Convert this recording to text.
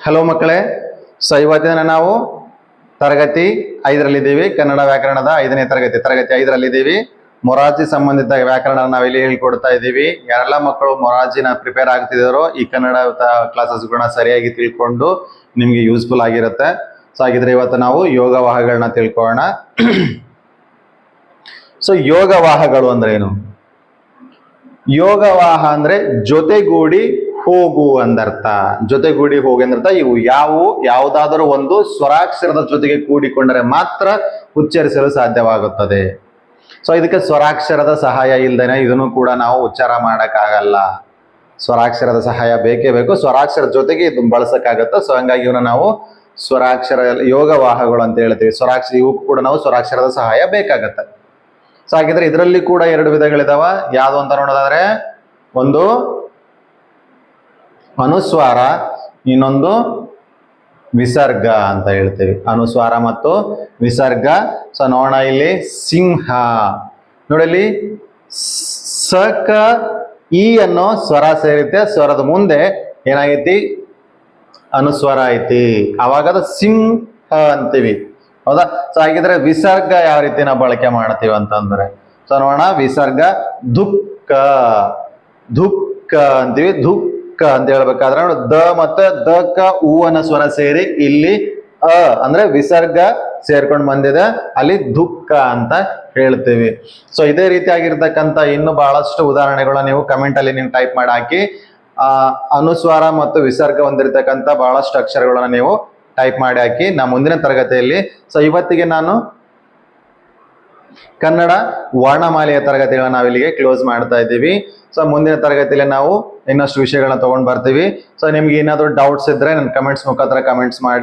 Hello ಮಕ್ಕಳೇ, so ಇವತ್ತಿನ ನಾವು ತರಗತಿ 5ರಲ್ಲಿದ್ದೀವಿ. ಕನ್ನಡ ವ್ಯಾಕರಣದ 5ನೇ ತರಗತಿ 5ರಲ್ಲಿದ್ದೀವಿ. ಮೊರಾರ್ಜಿ ಸಂಬಂಧಿತ ವ್ಯಾಕರಣ ನಾವಿಲ್ಲಿ ಹೇಳ್ಕೊಡ್ತಾ ಇದ್ದೀವಿ. ಯಾರೆಲ್ಲ ಮಕ್ಕಳು ಮೊರಾರ್ಜಿನ ಪ್ರಿಪೇರ್ ಆಗ್ತಿದ್ದಾರೋ ಈ ಕನ್ನಡ ಕ್ಲಾಸಸ್ಗಳನ್ನ ಸರಿಯಾಗಿ ತಿಳ್ಕೊಂಡು ನಿಮ್ಗೆ ಯೂಸ್ಫುಲ್ ಆಗಿರುತ್ತೆ. ಸೊ ಹಾಗಿದ್ರೆ ಇವತ್ತು ನಾವು ಯೋಗವಾಹಗಳನ್ನ ತಿಳ್ಕೊಳ್ಳೋಣ. ಸೊ ಯೋಗವಾಹಗಳು ಅಂದ್ರೆ ಏನು? ಯೋಗವಾಹ ಅಂದ್ರೆ ಜೊತೆಗೂಡಿ ಹೋಗು ಅಂದರ್ಥ. ಜೊತೆಗೂಡಿ ಹೋಗು ಅಂದರ್ಥ. ಇವು ಯಾವುದಾದರೂ ಒಂದು ಸ್ವರಾಕ್ಷರದ ಜೊತೆಗೆ ಕೂಡಿಕೊಂಡರೆ ಮಾತ್ರ ಉಚ್ಚರಿಸಲು ಸಾಧ್ಯವಾಗುತ್ತದೆ. ಸೊ ಇದಕ್ಕೆ ಸ್ವರಾಕ್ಷರದ ಸಹಾಯ ಇಲ್ದೇನೆ ಇದನ್ನು ಕೂಡ ನಾವು ಉಚ್ಚಾರ ಮಾಡಕ್ಕಾಗಲ್ಲ. ಸ್ವರಾಕ್ಷರದ ಸಹಾಯ ಬೇಕೇ ಬೇಕು. ಸ್ವರಾಕ್ಷರ ಜೊತೆಗೆ ಇದು ಬಳಸಕ್ಕಾಗತ್ತೆ. ಸೊ ಹಂಗಾಗಿ ಇವನ್ನ ನಾವು ಸ್ವರಾಕ್ಷರ ಯೋಗವಾಹಗಳು ಅಂತ ಹೇಳ್ತೀವಿ. ಸ್ವರಾಕ್ಷರ ಇವಕ್ಕೂ ಕೂಡ ನಾವು ಸ್ವರಾಕ್ಷರದ ಸಹಾಯ ಬೇಕಾಗತ್ತೆ. ಸೊ ಹಾಗಿದ್ರೆ ಇದರಲ್ಲಿ ಕೂಡ 2 ವಿಧಗಳಿದಾವ. ಯಾವುದು ಅಂತ ನೋಡೋದಾದ್ರೆ, ಒಂದು ಅನುಸ್ವಾರ, ಇನ್ನೊಂದು ವಿಸರ್ಗ ಅಂತ ಹೇಳ್ತೀವಿ. ಅನುಸ್ವಾರ ಮತ್ತು ವಿಸರ್ಗ. ಸೊ ನೋಡೋಣ ಇಲ್ಲಿ. ಸಿಂಹ ನೋಡಲಿ, ಸಕ ಈ ಅನ್ನೋ ಸ್ವರ ಸೇರುತ್ತೆ. ಸ್ವರದ ಮುಂದೆ ಏನಾಗೈತಿ? ಅನುಸ್ವರ ಐತಿ. ಅವಾಗ ಅದು ಸಿಂಹ ಅಂತೀವಿ, ಹೌದಾ? ಸೊ ಹಾಗಿದ್ರೆ ವಿಸರ್ಗ ಯಾವ ರೀತಿ ನಾವು ಬಳಕೆ ಮಾಡ್ತೀವಿ ಅಂತಂದ್ರೆ, ಸೊ ನೋಡೋಣ. ವಿಸರ್ಗ ದುಃಖ, ದುಃಖ ಅಂತೀವಿ. ದುಃಖ ಅಂತ ಹೇಳ್ಬೇಕಾದ್ರೆ ನೋಡಿ, ದ ಮತ್ತೆ ದ ಕ ಉ ಅನ್ನೋ ಸ್ವರ ಸೇರಿ ಇಲ್ಲಿ ಅಂದ್ರೆ ವಿಸರ್ಗ ಸೇರ್ಕೊಂಡು ಬಂದಿದೆ, ಅಲ್ಲಿ ದುಃಖ ಅಂತ ಹೇಳ್ತೀವಿ. ಸೊ ಇದೇ ರೀತಿಯಾಗಿರ್ತಕ್ಕಂಥ ಇನ್ನು ಬಹಳಷ್ಟು ಉದಾಹರಣೆಗಳನ್ನ ನೀವು ಕಮೆಂಟ್ ಅಲ್ಲಿ ನೀವು ಟೈಪ್ ಮಾಡಿ ಹಾಕಿ. ಅನುಸ್ವಾರ ಮತ್ತು ವಿಸರ್ಗ ಹೊಂದಿರತಕ್ಕಂಥ ಬಹಳಷ್ಟು ಅಕ್ಷರಗಳನ್ನ ನೀವು ಟೈಪ್ ಮಾಡಿ ಹಾಕಿ ನಾ ಮುಂದಿನ ತರಗತಿಯಲ್ಲಿ. ಸೊ ಇವತ್ತಿಗೆ ನಾನು ಕನ್ನಡ ವರ್ಣಮಾಲೆಯ ತರಗತಿಗಳನ್ನ ನಾವಿಲ್ಲಿಗೆ ಕ್ಲೋಸ್ ಮಾಡ್ತಾ ಇದ್ದೀವಿ. ಸೊ ಮುಂದಿನ ತರಗತಿಯಲ್ಲಿ ನಾವು ಇನ್ನಷ್ಟು ವಿಷಯಗಳನ್ನ ತಗೊಂಡ್ ಬರ್ತೀವಿ. ಸೊ ನಿಮ್ಗೆ ಏನಾದ್ರು ಡೌಟ್ಸ್ ಇದ್ರೆ ನನ್ನ ಕಮೆಂಟ್ಸ್ ಮುಖಾಂತರ ಕಮೆಂಟ್ಸ್ ಮಾಡಿ.